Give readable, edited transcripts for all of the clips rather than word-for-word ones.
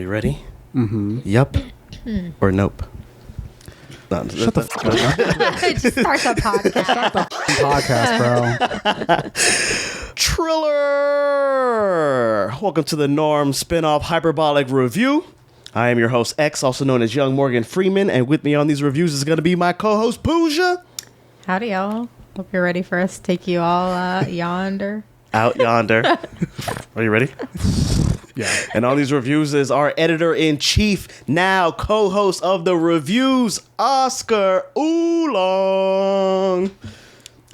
ready? Mm-hmm. Yup. Or nope? No, Shut the fuck up. Just start the podcast. Shut the podcast, bro. Triller! Welcome to the Norm spin-off Hyperbolic review. I am your host, X, also known as Young Morgan Freeman, and with me on these reviews is going to be my co-host, Pooja. Howdy, y'all. Hope you're ready for us to take you all yonder. Out yonder. Are you ready? Yeah. And on these reviews is our editor-in-chief, now co-host of the reviews, Oscar Oolong.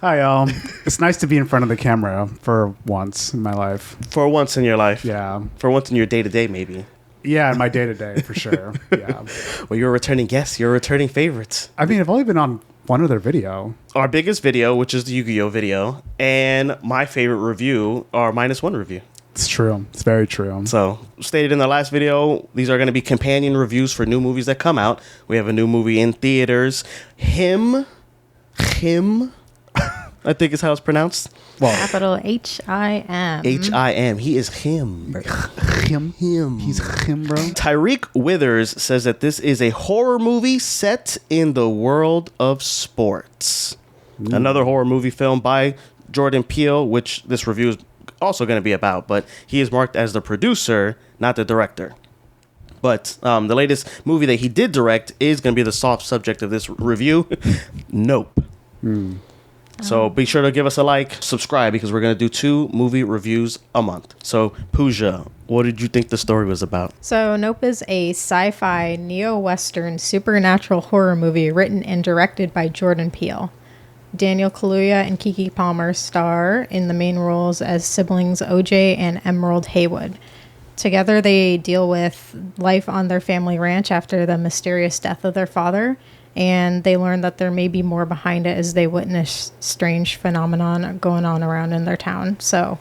Hi, y'all. It's nice to be in front of the camera for once in my life. For once in your life. Yeah. For once in your day-to-day, maybe. Yeah, in my day-to-day, for sure. Yeah. Well, you're a returning guest. You're a returning favorite. I mean, I've only been on one other video. Our biggest video, which is the Yu-Gi-Oh video, and my favorite review, our -1 review. It's true. It's very true. So, stated in the last video, these are going to be companion reviews for new movies that come out. We have a new movie in theaters. Him, I think is how it's pronounced. Well, Capital H-I-M. H-I-M. He is him. him. He's him, bro. Tyreek Withers says that this is a horror movie set in the world of sports. Another horror movie film by Jordan Peele, which this review is also going to be about, but he is marked as the producer, not the director. But the latest movie that he did direct is going to be the soft subject of this review, Nope. So be sure to give us a like, subscribe, because we're going to do 2 movie reviews a month. So, Pooja, what did you think the story was about? So, Nope is a sci-fi, neo-western, supernatural horror movie written and directed by Jordan Peele. Daniel Kaluuya and Keke Palmer star in the main roles as siblings OJ and Emerald Haywood. Together, they deal with life on their family ranch after the mysterious death of their father, and they learn that there may be more behind it as they witness strange phenomenon going on around in their town. So,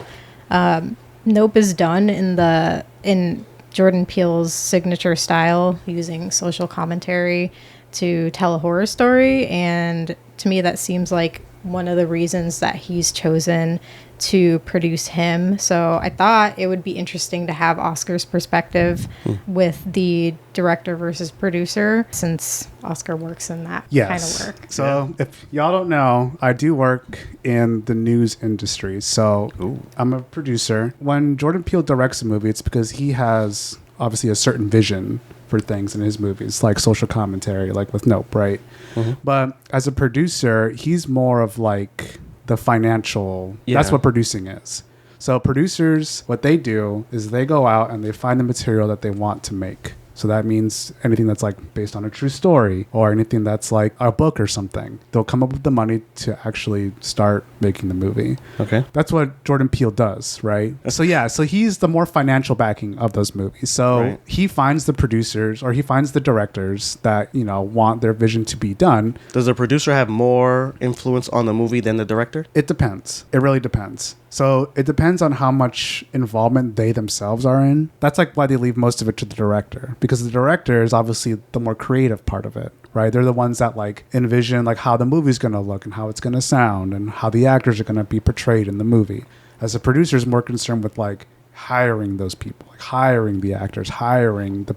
Nope is done in Jordan Peele's signature style, using social commentary to tell a horror story, and to me that seems like one of the reasons that he's chosen to produce him. So I thought it would be interesting to have Oscar's perspective with the director versus producer, since Oscar works in that kind of work. So if y'all don't know, I do work in the news industry. So I'm a producer. When Jordan Peele directs a movie, it's because he has obviously a certain vision for things in his movies, like social commentary, like with Nope, right? But as a producer, he's more of like the financial, that's what producing is. So producers, what they do is they go out and they find the material that they want to make. So that means anything that's like based on a true story or anything that's like a book or something. They'll come up with the money to actually start making the movie. Okay. That's what Jordan Peele does, right? So he's the more financial backing of those movies. So he finds the producers or he finds the directors that, want their vision to be done. Does the producer have more influence on the movie than the director? It depends. It really depends. So it depends on how much involvement they themselves are in. That's like why they leave most of it to the director, because the director is obviously the more creative part of it, right? They're the ones that like envision like how the movie's going to look and how it's going to sound and how the actors are going to be portrayed in the movie. As a producer is more concerned with like hiring those people, like hiring the actors, hiring the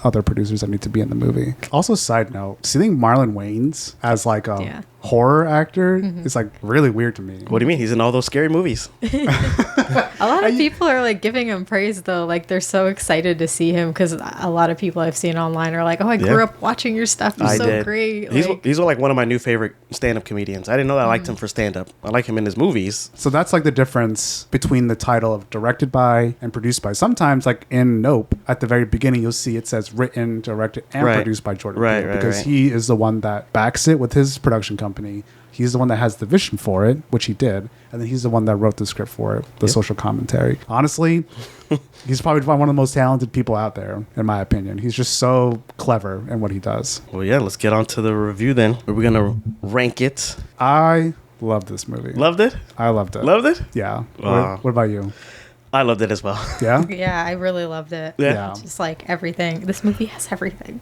other producers that need to be in the movie. Also, side note, seeing Marlon Wayans as like a horror actor is like really weird to me. What do you mean? He's in all those scary movies. A lot of people are like giving him praise though, like they're so excited to see him, because a lot of people I've seen online are like, oh, I grew up watching your stuff, you're so great. He's like one of my new favorite stand-up comedians. I didn't know that I liked him for stand-up. I like him in his movies. So that's like the difference between the title of directed by and produced by. Sometimes like in Nope, at the very beginning you'll see it says written, directed, and produced by Jordan Peele, because he is the one that backs it with his production company. He's the one that has the vision for it, which he did. And then he's the one that wrote the script for it, the social commentary. Honestly, he's probably one of the most talented people out there, in my opinion. He's just so clever in what he does. Well, yeah, let's get on to the review then. We're going to rank it. I loved this movie. Loved it? I loved it. Loved it? Yeah. What about you? I loved it as well. Yeah? Yeah, I really loved it. Yeah. Just like everything. This movie has everything.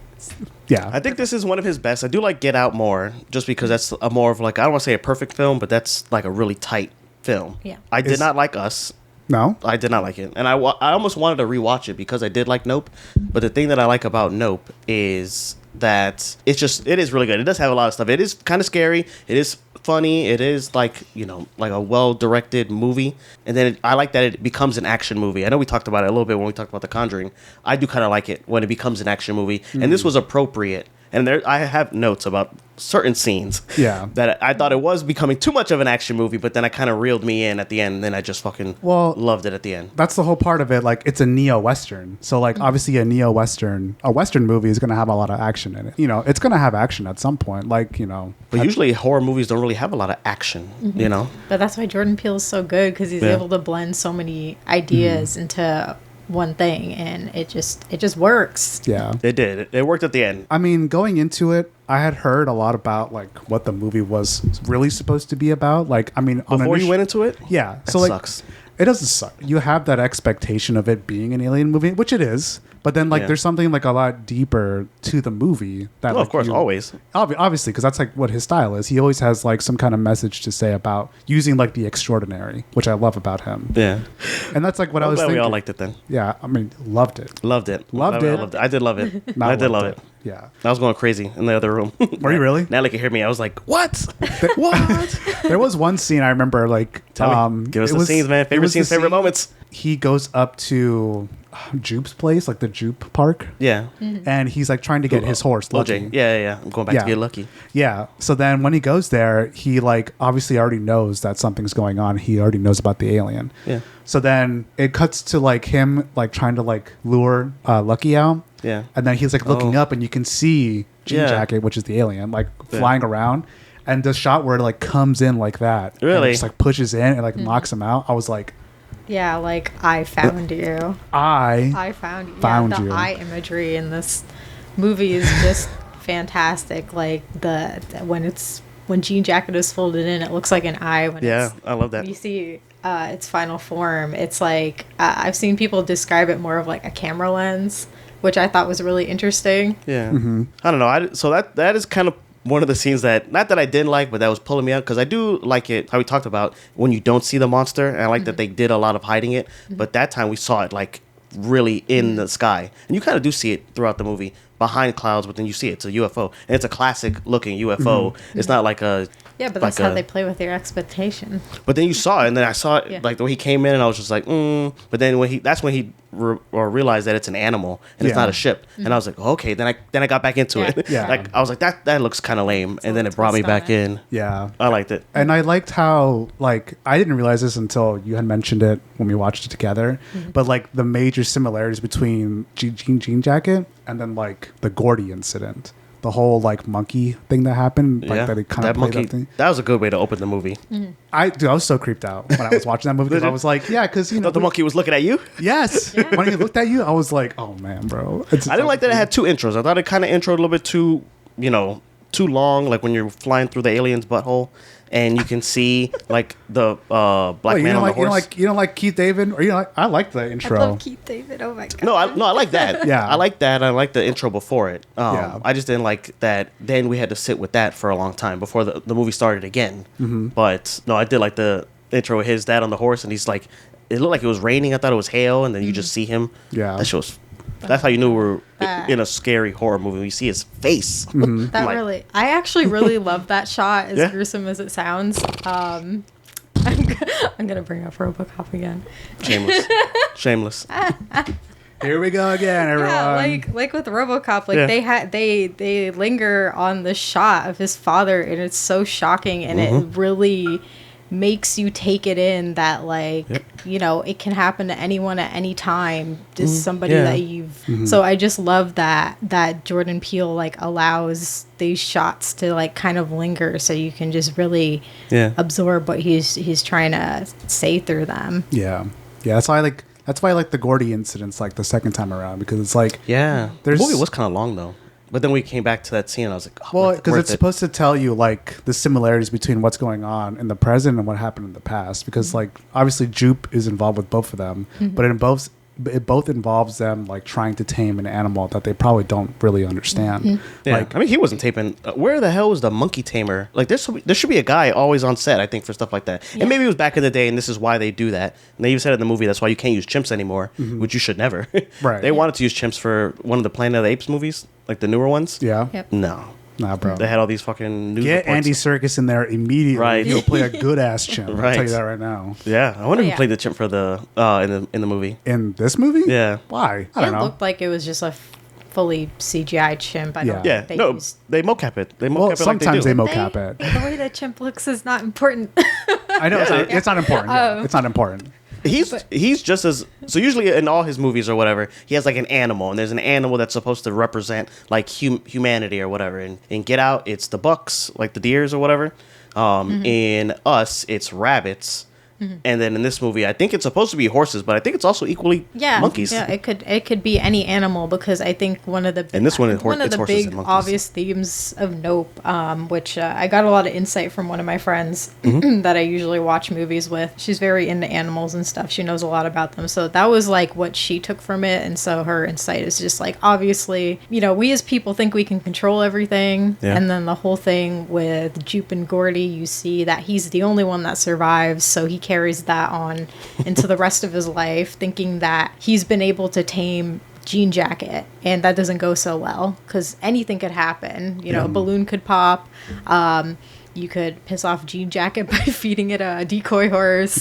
Yeah. I think this is one of his best. I do like Get Out more, just because that's more of like, I don't want to say a perfect film, but that's like a really tight film. Yeah. I did not like Us. No? I did not like it, and I almost wanted to rewatch it because I did like Nope. But the thing that I like about Nope is that it is really good. It does have a lot of stuff. It is kind of scary. It is funny. It is like a well directed movie, and then I like that it becomes an action movie. I know we talked about it a little bit when we talked about The Conjuring. I do kind of like it when it becomes an action movie, and this was appropriate. And I have notes about certain scenes that I thought it was becoming too much of an action movie, but then I kind of reeled me in at the end, and then I just fucking loved it at the end. That's the whole part of it. Like, it's a neo-Western. So, like, obviously a Western movie is going to have a lot of action in it. It's going to have action at some point. Like, But usually horror movies don't really have a a lot of action, But that's why Jordan Peele is so good, because he's able to blend so many ideas into one thing, and it just works. Yeah, it did. It worked at the end. I mean, going into it, I had heard a lot about like what the movie was really supposed to be about. Like, I mean, before you went into it, yeah. So like, sucks. It doesn't suck. You have that expectation of it being an alien movie, which it is. But then, like, there's something like a lot deeper to the movie. That, of course, always. Obviously, because that's like what his style is. He always has like some kind of message to say about using like the extraordinary, which I love about him. Yeah, and that's like what I was thinking. We all liked it then. Yeah, I mean, loved it. Loved it. I did love it. I did love it. Yeah, I was going crazy in the other room. Were you really? Natalie could hear me. I was like, "What? What?" There was one scene I remember. Like, Tell me. Give us the scenes, man. Favorite scenes, favorite moments. He goes up to Jupe's place, like the Jupe Park. Yeah. And he's like trying to get his horse, Lucky. OJ. Yeah. I'm going back to get Lucky. Yeah. So then when he goes there, he like obviously already knows that something's going on. He already knows about the alien. Yeah. So then it cuts to like him like trying to like lure Lucky out. Yeah. And then he's like looking up, and you can see Jean Jacket, which is the alien, like flying around. And the shot where it like comes in like that. Really? And it just like pushes in and like knocks him out. I was like, yeah, like I found you. I found you. Found the you. eye imagery in this movie is just fantastic. Like when Jean Jacket is folded in, it looks like an eye. I love that. You see its final form. It's like I've seen people describe it more of like a camera lens, which I thought was really interesting. Yeah. I don't know. So that is kind of one of the scenes that, not that I didn't like, but that was pulling me out, because I do like it, how we talked about when you don't see the monster, and I like that they did a lot of hiding it, but that time we saw it like really in the sky, and you kind of do see it throughout the movie behind clouds, but then you see it's a UFO, and it's a classic looking UFO. It's not like a but that's how they play with your expectation. But then you saw it, and then I saw it like when he came in, and I was just like, But then that's when he realized that it's an animal and it's not a ship, and I was like, okay. Then I got back into it. Yeah. Like I was like, that looks kind of lame, and then it brought me back in. Yeah, I liked it, and I liked how like I didn't realize this until you had mentioned it when we watched it together. But like the major similarities between Jean Jacket and then like the Gordy incident. The whole like monkey thing that happened, like that it kind of played that thing. That was a good way to open the movie. I was so creeped out when I was watching that movie, because I was like, because thought the monkey was looking at you. Yes, when he looked at you, I was like, oh man, bro. I didn't like that it had two intros. I thought it kind of introed a little bit too, too long. Like when you're flying through the alien's butthole, and you can see like the black man on the horse. You don't like Keith David, or I like the intro. I love Keith David. Oh my god. No, I like that. Yeah, I like that. I like the intro before it. Yeah. I just didn't like that. Then we had to sit with that for a long time before the movie started again. But no, I did like the intro of his dad on the horse, and he's like, it looked like it was raining. I thought it was hail, and then you just see him. Yeah, that shows. That's how you knew we're in a scary horror movie. You see his face. I actually really love that shot, as gruesome as it sounds. I'm gonna bring up RoboCop again. Shameless. Here we go again, everyone. Yeah, like with RoboCop, like they linger on the shot of his father, and it's so shocking, and it really makes you take it in that it can happen to anyone at any time, just somebody that you've so I just love that Jordan Peele like allows these shots to like kind of linger, so you can just really absorb what he's trying to say through them. That's why I like the Gordy incidents like the second time around, because it's like the movie was kind of long though. But then we came back to that scene, and I was like, well, because it's supposed to tell you, like, the similarities between what's going on in the present and what happened in the past. Because, like, obviously Jupe is involved with both of them. But in both it both involves them like trying to tame an animal that they probably don't really understand. Yeah, Like, I mean, he wasn't taping. Where the hell was the monkey tamer? Like, there should be a guy always on set, I think, for stuff like that. And maybe it was back in the day, and this is why they do that. And they even said in the movie that's why you can't use chimps anymore, which you should never. Right. They wanted to use chimps for one of the Planet of the Apes movies, like the newer ones. yeah. Yep. No, Nah, bro. they had all these fucking news Get reports. Andy Serkis in there immediately. Right. He'll play a good ass chimp. I'll Right. tell you that right now. Yeah, I wonder Oh, who yeah. played the chimp for the in the movie. In this movie? Yeah. Why? I don't It know. looked like it was just a fully CGI chimp. I don't Yeah. think they No, used. they mocap it. They mocap Well, it like sometimes they they do. mocap it. The way that chimp looks is not important. I know it's not important. Yeah. It's not important. He's just as so usually in all his movies or whatever he has like an animal and there's an animal that's supposed to represent like humanity or whatever. And in Get Out it's the bucks, like the deers or whatever. In Us it's rabbits. And then in this movie I think it's supposed to be horses, but I think it's also equally monkeys. Yeah, it could be any animal because I think one of the And this one is one of it's the horses big and monkeys. obvious themes of Nope, which I got a lot of insight from one of my friends Mm-hmm. that I usually watch movies with. She's very into animals and stuff. She knows a lot about them, so that was like what she took from it. And so her insight is just like obviously, we as people think we can control everything, Yeah. and then the whole thing with Jupe and Gordy, you see that he's the only one that survives, so he carries that on into the rest of his life, thinking that he's been able to tame Jean Jacket, and that doesn't go so well because anything could happen. A balloon could pop. You could piss off Jean Jacket by feeding it a decoy horse.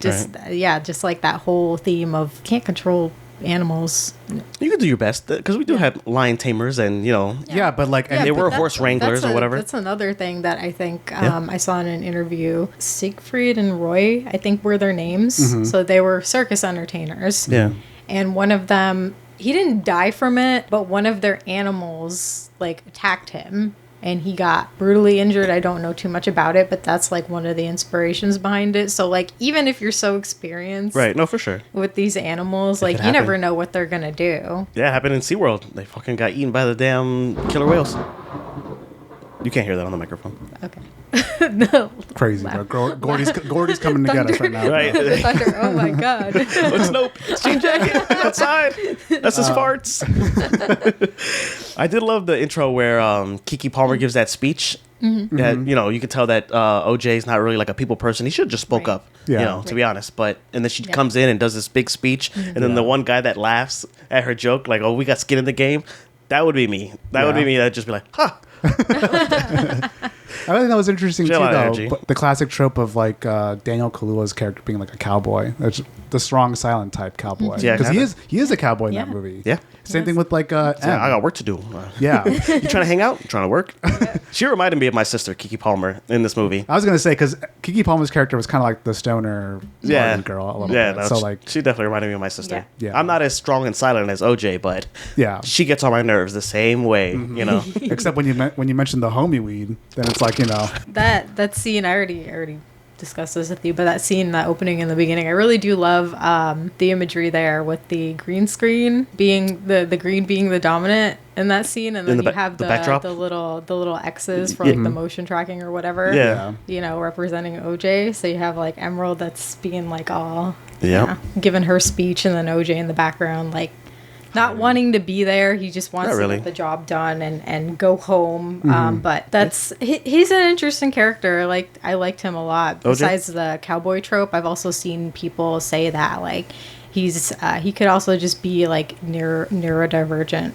Just like that whole theme of can't control animals. You can do your best because we do have lion tamers and Yeah, but like, they were but horse wranglers or whatever. That's another thing that I think I saw in an interview. Siegfried and Roy, I think, were their names. So they were circus entertainers. Yeah. And one of them, he didn't die from it, but one of their animals like attacked him. And he got brutally injured. I don't know too much about it, but that's like one of the inspirations behind it. So like, even if you're so experienced Right, no, for sure. with these animals, like could you never happen. know what they're gonna do. Yeah, it happened in SeaWorld. They fucking got eaten by the damn killer whales. You can't hear that on the microphone. Okay. No. crazy, bro. Gordy's coming to get us right now. Right. Thunder. Oh my god. It's Nope. It's Jean Jacket outside. That's his farts. I did love the intro where Kiki Palmer gives that speech. That, you could tell that OJ is not really like a people person. He should have just spoke Right. up, Yeah. to be honest. But and then she Yeah. comes in and does this big speech, and then the one guy that laughs at her joke, like, "Oh, we got skin in the game." That would be me. That would be Yeah. me. That'd just be like, "Huh." I think that was interesting too, She had a lot of though. energy. But the classic trope of like Daniel Kaluuya's character being like a cowboy, that's the strong, silent type cowboy. Yeah, because kinda. he is a cowboy in that Yeah. movie. Yeah. Same thing with like M. Yeah, I got work to do. Yeah. You trying to hang out? You trying to work? She reminded me of my sister, Kiki Palmer, in this movie. I was gonna say because Kiki Palmer's character was kind of like the stoner Yeah, party girl a little yeah. bit. No, So she- like, she definitely reminded me of my sister. Yeah. Yeah. I'm not as strong and silent as OJ, but yeah. she gets on my nerves the same way. Except when you mentioned the homie weed, then it's like That scene, I already discussed this with you, but that scene, that opening in the beginning, I really do love the imagery there with the green screen being the green being the dominant in that scene, and then the you ba- have the backdrop? the little X's for like the motion tracking or whatever. Yeah. Representing OJ. So you have like Emerald that's being like all Yep. giving her speech, and then OJ in the background like not wanting to be there. He just wants Not to really. get the job done and go home. But he's an interesting character. Like, I liked him a lot. OJ? Besides the cowboy trope, I've also seen people say that like he could also just be like neurodivergent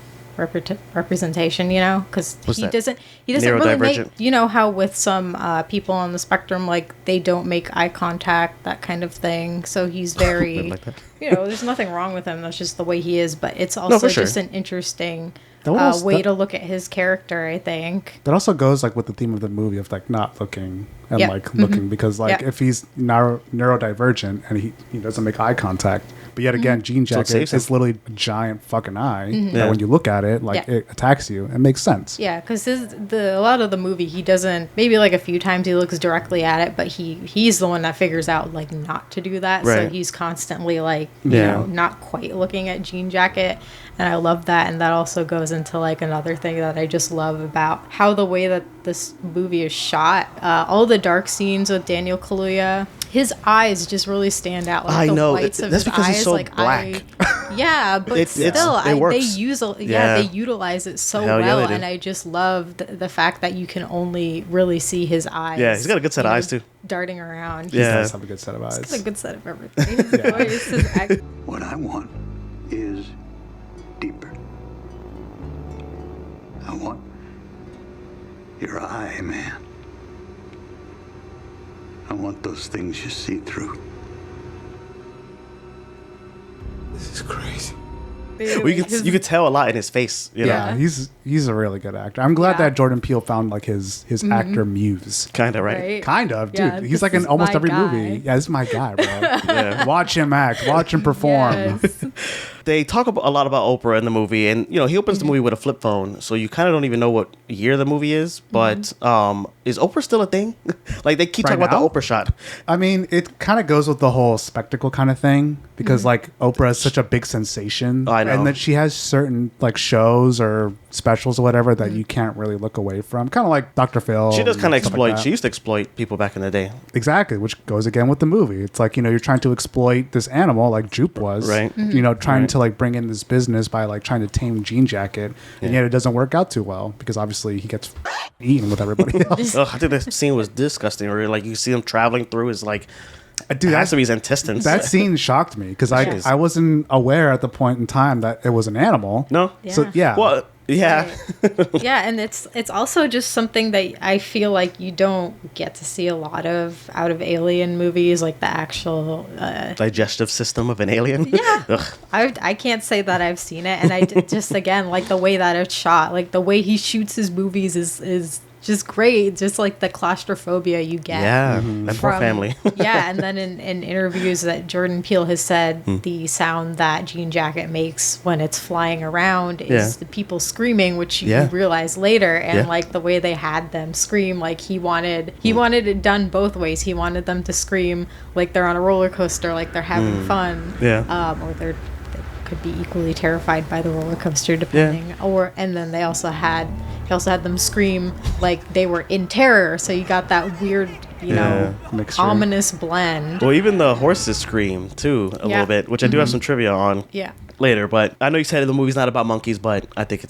representation, because What's he that? doesn't really make, Neurodivergent? how with some people on the spectrum, like they don't make eye contact, that kind of thing. So he's very Like that. there's nothing wrong with him. That's just the way he is. But it's also for sure. just an interesting That was- way that- to look at his character, I think. that also goes like with the theme of the movie of like not looking and Yeah. like looking because like Yeah. if he's neurodivergent and he doesn't make eye contact, but yet again, Jean So it Jacket saves him. is literally a giant fucking eye that Yeah. when you look at it, like Yeah. it attacks you. It makes sense. Yeah, because a lot of the movie, he doesn't, maybe like a few times he looks directly at it, but he's the one that figures out like not to do that. So Right. he's constantly like, Yeah. not quite looking at Jean Jacket. And I love that. And that also goes into like another thing that I just love about how the way that this movie is shot. All the dark scenes with Daniel Kaluuya, his eyes just really stand out. Like I the know. whites of That's his because eyes, he's so like black. Yeah, but It still, works. they utilize it so Hell yeah, well, they do. and I just love the fact that you can only really see his eyes. Yeah, he's got a good set of eyes, too. Darting around. He Yeah. does have a good set of eyes. He's got a good set of everything. His voice, his act. What I want is deeper. I want your eye, man. I want those things you see through. This is crazy. Well, you could tell a lot in his face. You know? Yeah, he's a really good actor. I'm glad Yeah. that Jordan Peele found like his actor muse. Kind of, right? Right? Kind of, dude. Yeah, He's this like in is almost my every guy. movie. Yeah, this is my guy, bro. Yeah. Watch him act. Watch him perform. Yes. They talk a lot about Oprah in the movie, and he opens the Mm-hmm. movie with a flip phone, so you kind of don't even know what year the movie is. But is Oprah still a thing? Like they keep Right talking about now? the Oprah shot. I mean, it kind of goes with the whole spectacle kind of thing because Mm-hmm. like Oprah is such a big sensation. I know. And that she has certain like shows or specials or whatever that Mm-hmm. you can't really look away from. Kind of like Dr. Phil. She does kind of and stuff exploit. like that. She used to exploit people back in the day, Exactly, which goes again with the movie. It's like, you're trying to exploit this animal like Jupe was. Right. Trying Right. to like bring in this business by like trying to tame Jean Jacket. And Yeah. yet it doesn't work out too well because obviously he gets eaten with everybody else. Ugh, I think that scene was disgusting. Where like you see him traveling through his like, Dude, it has to be his intestines. that scene shocked me because Jeez. I wasn't aware at the point in time that it was an animal. No. So yeah. Well, yeah. Yeah, and it's also just something that I feel like you don't get to see a lot of out of alien movies, like the actual. Digestive system of an alien. Yeah, Ugh. I can't say that I've seen it, and just again like the way that it's shot, like the way he shoots his movies is just great. Just like the claustrophobia you get. Yeah. That poor from- family. Yeah, and then in interviews that Jordan Peele has said, Hmm. the sound that Jean Jacket makes when it's flying around is Yeah. the people screaming, which you Yeah. realize later, and Yeah. like the way they had them scream, like he wanted it done both ways. He wanted them to scream like they're on a roller coaster, like they're having fun, Hmm. Yeah. or they could be equally terrified by the roller coaster, depending. And then he also had them scream like they were in terror. So you got that weird, Mixture. ominous blend. Well, even the horses scream too a Yeah. little bit, which I do have some trivia on. Yeah. Later, but I know you said the movie's not about monkeys, but I think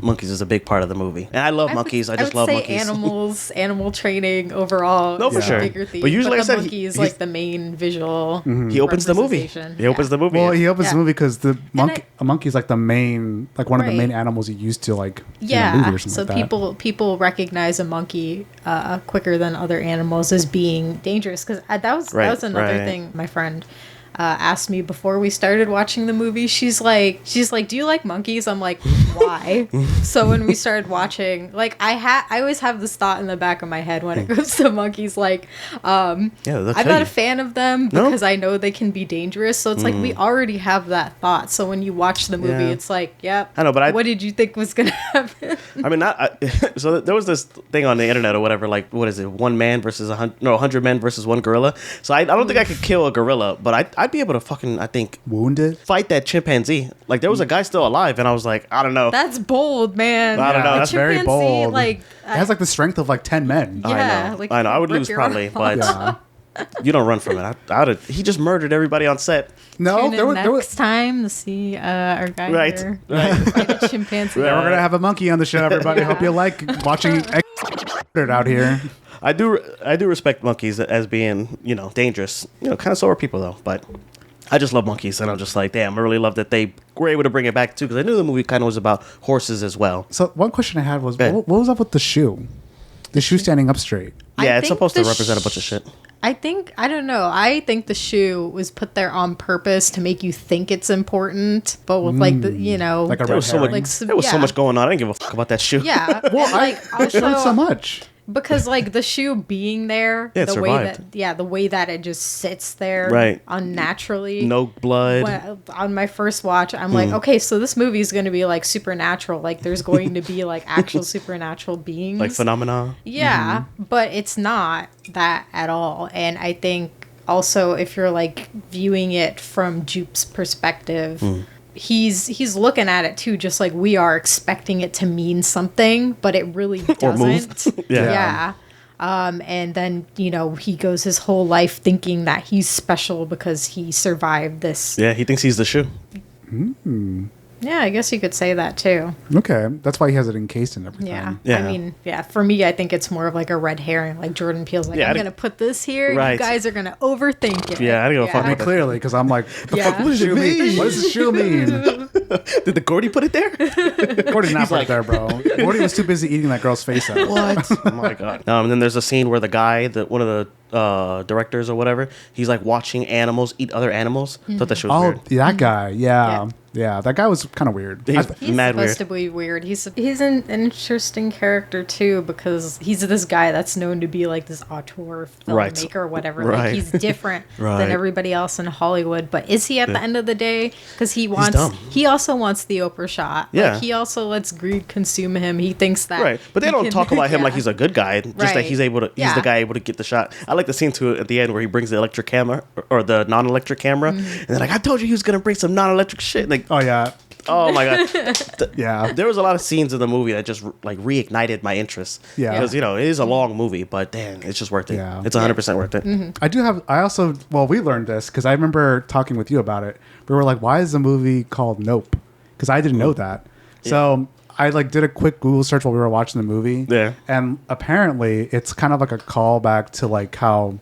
monkeys is a big part of the movie, and I love monkeys. I just love say monkeys. animals, animal training overall. No, for is a sure. Bigger theme, But usually, but like I the said, monkey is he's- like the main visual. He opens the movie. representation. He opens the movie. Well, he opens the Yeah. movie because the monkey, I- a monkey is like the main, like one of the Right. main animals you used to like in a Yeah, movie or something so like that. people recognize a monkey quicker than other animals as being dangerous, because that was another right. thing my friend asked me before we started watching the movie. She's like, do you like monkeys? I'm like, why? So when we started watching, like I always have this thought in the back of my head when it comes to monkeys, like they'll I'm kill not you. a fan of them No? because I know they can be dangerous. So it's like we already have that thought. So when you watch the movie, Yeah. it's like, yep. I know, but what did you think was gonna happen? I mean, so there was this thing on the internet or whatever, like, what is it, 100 men versus one gorilla. So I don't think I could kill a gorilla, but I'd be able to fucking, I think, Wounded. fight that chimpanzee. Like, there was a guy still alive, and I was like, I don't know. That's bold, man. I don't know, A that's very chimpanzee, bold. Like, It has like the strength of like 10 men. yeah, I know. I would rip lose your probably, arm but off. Yeah. you don't run from it. He just murdered everybody on set. No, Tune there in was, there next was. time to see our guy Right. here Right. fight a chimpanzee. Yeah, we're gonna have a monkey on the show, everybody. Hope you like watching out here. I do respect monkeys as being, dangerous. Kind of so are people though, but I just love monkeys, and I'm just like, damn, I really love that they were able to bring it back too, because I knew the movie kind of was about horses as well. So one question I had was, Go ahead. what was up with the shoe? The shoe standing up straight. I Yeah, it's think supposed to the represent a bunch of shit. I don't know. I think the shoe was put there on purpose to make you think it's important, but with like the, Like a There was so much. Like, There was so yeah. much going on. I didn't give a fuck about that shoe. yeah. Well, and, like it showed so also much. because like the shoe being there, Yeah, it the way survived. that the way that it just sits there Right. unnaturally. No blood. On my first watch, I'm like, okay, so this movie is going to be like supernatural. Like there's going to be like actual supernatural beings. Like phenomena. Yeah, but it's not that at all. And I think also if you're like viewing it from Jupe's perspective, he's looking at it too, just like we are, expecting it to mean something, but it really doesn't. Yeah. And then, you know, he goes his whole life thinking that he's special because he survived this. Yeah, he thinks he's the shoe. Yeah, I guess you could say that too. Okay, that's why he has it encased in everything. Yeah. I mean, for me, I think it's more of like a red herring. Like Jordan Peele's like, I'm going to put this here. Right. You guys are going to overthink it. Yeah, I don't give a fuck. I mean, clearly, because I'm like, the fuck, what does it mean? What does the shoe mean? Did the Gordy put it there? Gordy not put it there, bro. Gordy was too busy eating that girl's face out. What? Oh my god. And then there's a scene where the guy, one of the directors or whatever, he's like watching animals eat other animals. Thought that shit was weird. That guy. Yeah, that guy was kind of weird. He's mad supposed weird. to be weird. He's an interesting character too, because he's this guy that's known to be like this auteur filmmaker or whatever. Right. Like he's different Right. than everybody else in Hollywood. But is he at the end of the day? Because he dumb. also wants the Oprah shot. Yeah. Like, he also lets greed consume him. He thinks that. Right, but they don't talk about him like he's a good guy. Just that Right. he's the guy able to get the shot. I like the scene too at the end where he brings the electric camera or the non-electric camera, and they're like, "I told you he was gonna bring some non-electric shit." Like, Oh yeah, oh my god, yeah. there was a lot of scenes in the movie that just like reignited my interest. Yeah. Because it is a long movie, but damn, it's just worth it. Yeah. It's 100% worth it. I also, we learned this because I remember talking with you about it. We were like, why is the movie called Nope? Because I didn't know that. So I like did a quick Google search while we were watching the movie. Yeah. And apparently it's kind of like a callback to like how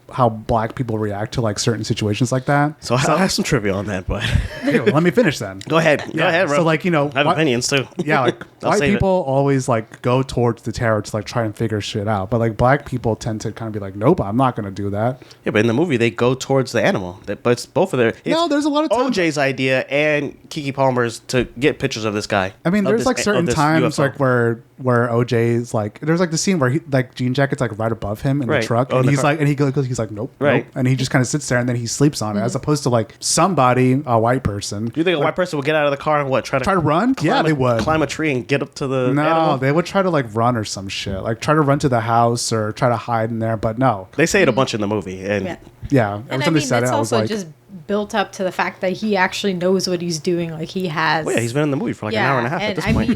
black people react to like certain situations like that. So I have some trivia on that, but Hey, let me finish then. go ahead, go ahead, bro. So like, you know, I have opinions too. Yeah, like I'll white save it. people always like go towards the terror to like try and figure shit out, but like black people tend to kind of be like, nope, I'm not going to do that. Yeah, but in the movie they go towards the animal. But it's both of their. It's No, there's a lot of times- OJ's idea and Keke Palmer's to get pictures of this guy. I mean, Of there's this- like of certain this times UFO. like where OJ's like, there's like the scene where he like Jean Jacket's like right above him in Right. the truck, Oh, in and the he's car. like, and he goes, he's like, nope, Right. nope, and he just kind of sits there and then he sleeps on it, as opposed to like somebody, a white person. Do you think a white person would get out of the car and what try to run? Yeah, they would. climb a tree and get up to the No, animal? they would try to like run or some shit, like try to run to the house or try to hide in there, but no. They say it a bunch in the movie, and Yeah. Yeah, every And I time mean, they said it's it, I was also like, just built up to the fact that he actually knows what he's doing. Like he has. well, yeah, he's been in the movie for like an hour and a half at this I point.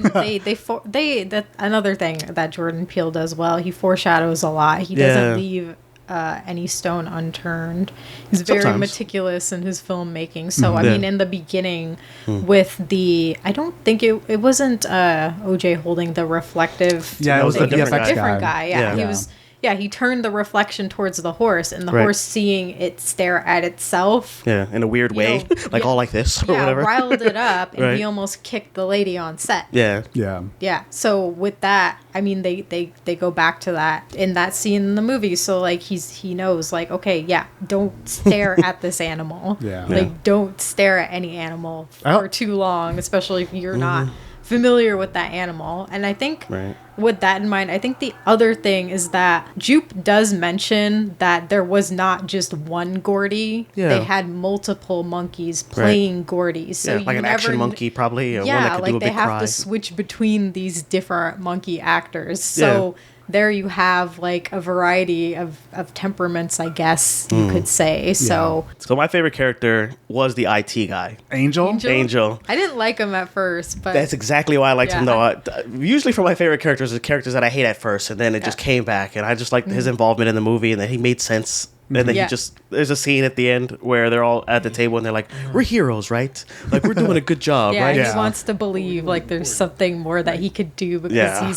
mean, that another thing that Jordan Peele does well. He foreshadows a lot. He Yeah. doesn't leave any stone unturned. He's very Sometimes. meticulous in his filmmaking. So I Yeah. mean, in the beginning, with I don't think it wasn't OJ holding the reflective. Yeah, it was the thing. different different guy. guy. Yeah, Yeah. he Yeah. was. Yeah, he turned the reflection towards the horse, and the Right. horse, seeing it stare at itself, Yeah, in a weird You way, know, like yeah. all like this or yeah, whatever. riled it up, and Right. he almost kicked the lady on set. Yeah, yeah, Yeah. So with that, I mean, they go back to that in that scene in the movie. So like he knows like, okay, yeah, don't stare at this animal. Yeah. Like Yeah. don't stare at any animal Oh. for too long, especially if you're not familiar with that animal. And I think Right. with that in mind, I think the other thing is that Jupe does mention that there was not just one Gordy. Yeah. They had multiple monkeys playing Gordies. So yeah, you like an never action monkey probably, or one that yeah, could like do a they big have cry. to switch between these different monkey actors. So there you have like a variety of temperaments, I guess you could say. So So my favorite character was the IT guy, Angel. Angel. I didn't like him at first, but That's exactly why I liked him, Yeah. though. Usually, for my favorite characters, are characters that I hate at first, and then it just came back, and I just liked his involvement in the movie, and then he made sense. And then Yeah. there's a scene at the end where they're all at the table and they're like, we're heroes, right? Like, we're doing a good job, yeah, right? he Yeah. wants to believe like there's something more that he could do because Yeah.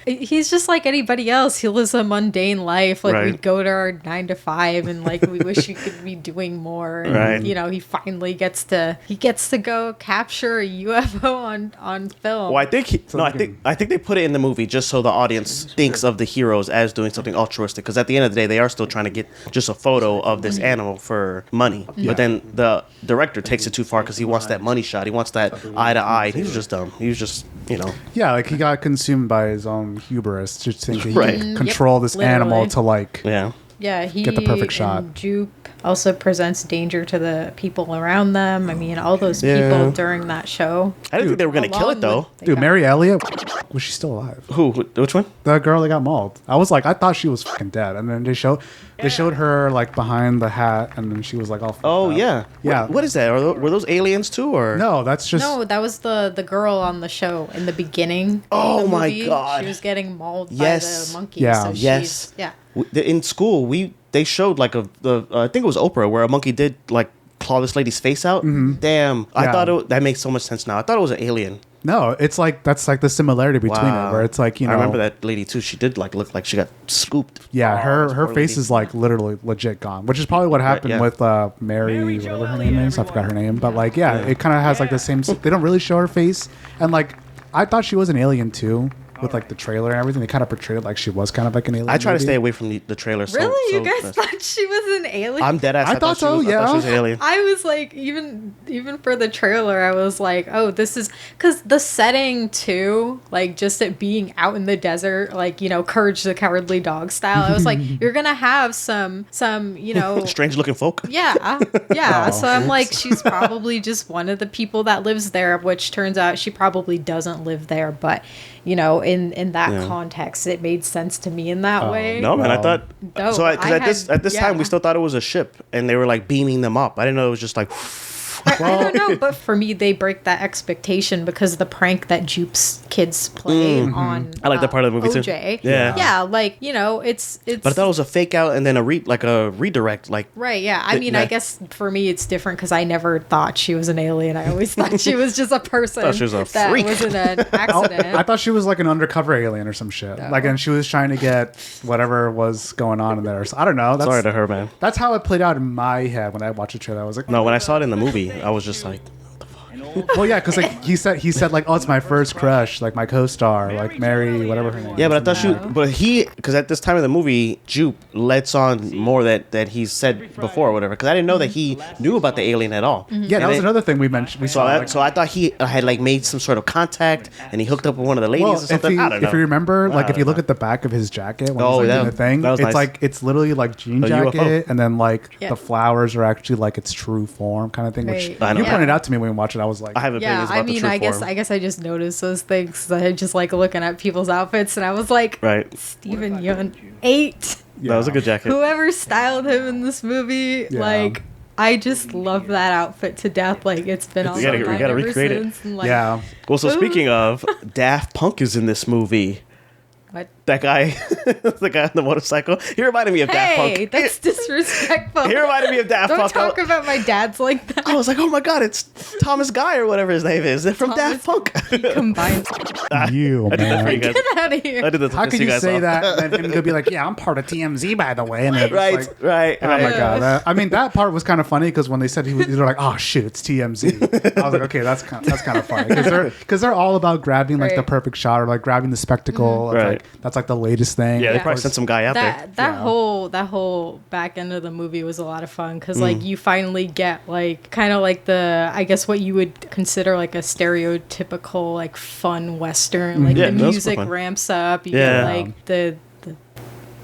he's just like anybody else. He lives a mundane life. Like Right. we go to our 9 to 5 and like we wish we could be doing more. And, Right. you know, he finally gets to go capture a UFO on film. Well, I think I think they put it in the movie just so the audience thinks of the heroes as doing something altruistic. Because at the end of the day, they are still trying to get just a photo of this animal for money. But then the director takes it too far because he wants that money shot. He wants that eye to eye. He was just dumb. He was just, you know. Yeah, like he got consumed by his own hubris, just thinking he Right. could control this Literally. animal to like, Yeah. get the perfect shot. And Jupe also presents danger to the people around them. I mean, all those people during that show. I didn't think they were going to kill it, though. Dude, Mary Elliott, was she still alive? Who? Which one? The girl that got mauled. I was like, I thought she was fucking dead. And then they showed her like behind the hat, and then she was like all fucked up. Yeah. Yeah. What is that? Were those aliens too, or No, that's just... No, that was the girl on the show in the beginning. Oh of the my movie. God. She was getting mauled by Yes. the monkey. Yeah. So Yes. Yeah. In school, they showed like I think it was Oprah, where a monkey did like claw this lady's face out. Damn, I Yeah. thought that makes so much sense now. I thought it was an alien. No, it's like, that's like the similarity between Wow. it, where it's like, you know... I remember that lady too. She did like look like she got scooped. Yeah, her poor face lady. is like literally legit gone, which is probably what happened yeah. with Mary, whatever her name is. I forgot her name, but like, yeah, it kind of has like the same. They don't really show her face, and like, I thought she was an alien too, with like the trailer and everything. They kind of portrayed it like she was kind of like an alien. I try to maybe. stay away from the trailer. So, Really? so you guys thought she was an alien? I'm dead ass. I thought so, I thought she was an yeah. alien. I was like, even for the trailer, I was like, oh, this is because the setting too, like just it being out in the desert, like, you know, Courage the Cowardly Dog style. I was like, you're gonna have some, you know, Strange looking folk. yeah. Oh, So I'm like, she's probably just one of the people that lives there, which turns out she probably doesn't live there, but you know, in that context, it made sense to me in that way. No, man, I Wow. thought No, so. Because at this time, yeah. we still thought it was a ship, and they were like beaming them up. I didn't know it was just like. I don't know, but for me, they break that expectation because of the prank that Jupe's kids play on. I like that part of the movie too. OJ. Yeah. yeah, like you know, it's. But I thought it was a fake out and then a redirect. Like Right, yeah. I mean, yeah. I guess for me it's different because I never thought she was an alien. I always thought she was just a person Thought she was a that freak. was in an accident. I thought she was like an undercover alien or some shit. Like, and she was trying to get whatever was going on in there. So I don't know. That's, sorry to her, man. That's how it played out in my head when I watched the trailer. I was like, No, when I saw it in the movie, I was just like, well, yeah, because like he said like, oh, it's my first crush, like my co-star, like Mary, whatever her name. yeah, but I is. thought because at this time of the movie, Jupe lets on more that he said before or whatever. Because I didn't know that he knew about the alien at all. Yeah, that And was it- another thing we mentioned. We So saw. I thought he had like made some sort of contact and he hooked up with one of the ladies Well, or something. if you, I don't know. if you remember, like I if you don't look know. at the back of his jacket when Oh, he's like that- doing the thing, that was it's nice. like it's literally like jean A jacket, UFO. and then like Yeah. the flowers are actually like its true form kind of thing. Which Right. I know. you Yeah. pointed out to me when we watched it. I was like, I have opinions about the true form. I guess I just noticed those things 'cause I just like looking at people's outfits and I was like, Right. Stephen Yeun, 8. That was a good jacket. Whoever styled him in this movie, Yeah. like, I just love that outfit to death. Like, it's been on You gotta- my we mind gotta ever recreate it. since. And, like, yeah. Well, so speaking of, Daft Punk is in this movie. What? That guy, the guy on the motorcycle. He reminded me of Daft Punk. Hey, that's disrespectful. He reminded me of Daft Don't Punk. talk about my dads like that. I was like, oh my god, it's Thomas Guy or whatever his name is. They're from Daft Punk. Combined. You I did that for you man. guys. Get out of I here. did that to How piss can you guys say off. that and then him go be like, yeah, I'm part of TMZ by the way, and then it's Right, like, right, oh my right. god! I mean, that part was kind of funny because when they said they were like, "Oh shit, it's TMZ." I was like, "Okay, that's kind of funny," because they're all about grabbing like the Right. perfect shot or like grabbing the spectacle. It's Right. like, that's like the latest thing. Yeah, they Yeah. probably sent some guy out there. That Yeah. whole back end of the movie was a lot of fun because like you finally get like kind of like the I guess what you would consider like a stereotypical like fun western like Yeah, the that was super music fun. ramps up you Yeah. get like the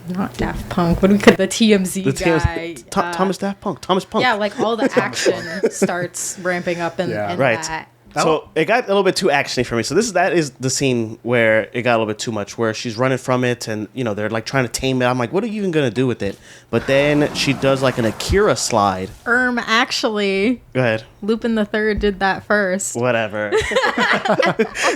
not Daft Punk what do we call the TMZ The guy Thomas Daft Punk. Thomas Punk. yeah like all the action starts ramping up and Right. that. So it got a little bit too actiony for me. So that is the scene where it got a little bit too much, where she's running from it, and they're like trying to tame it. I'm like, what are you even gonna do with it? But then she does like an Akira slide. Actually Go ahead. Lupin the Third did that first. Whatever.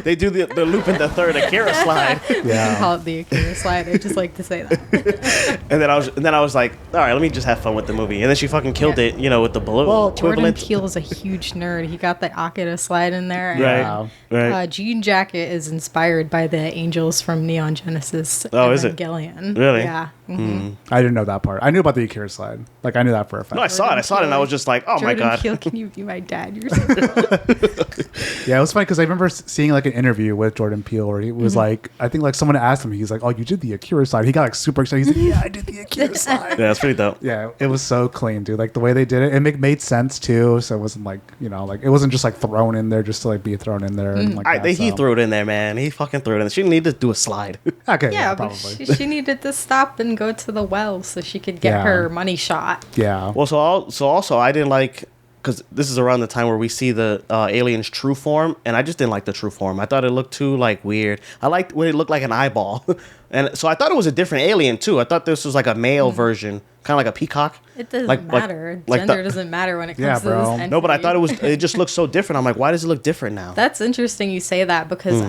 They do the Lupin the Third Akira slide, You can Yeah. call it the Akira slide. I just like to say that. and then I was like, all right, let me just have fun with the movie. And then she fucking killed it, with the balloon. Well, Jordan equivalent. Peele is a huge nerd. He got the Akira slide in there. And, Right. Wow. Right. Jean Jacket is inspired by the angels from Neon Genesis. Oh, is it? Evangelion. Really? Yeah. Mhm. I didn't know that part. I knew about the Akira slide. Like I knew that for a fact. No, I saw it, and I was just like, oh my Jordan god. Peele, can you be my dad? You're so cool. Yeah, it was funny because I remember seeing like an interview with Jordan Peele where he was like, I think like someone asked him, he's like, "Oh, you did the Akira slide." He got like super excited. He's like, "Yeah, I did the Akira slide." Yeah, that's pretty dope. Yeah, it was so clean, dude. Like the way they did it, made sense too. So it wasn't like like it wasn't just like thrown in there just to like be thrown in there. And, like He so. threw it in there, man. He fucking threw it in. She didn't need to do a slide. Okay, Yeah, yeah, but probably. she needed to stop and and go to the well so she could get Yeah. her money shot. Yeah. Well, so also I didn't like, because this is around the time where we see the alien's true form, and I just didn't like the true form. I thought it looked too like weird. I liked when it looked like an eyeball, and so I thought it was a different alien too. I thought this was like a male version, kind of like a peacock. It doesn't Like- matter. like Gender the- doesn't matter when it comes Yeah, to bro. this entity. No, but I thought it just looked so different. I'm like, why does it look different now? That's interesting you say that because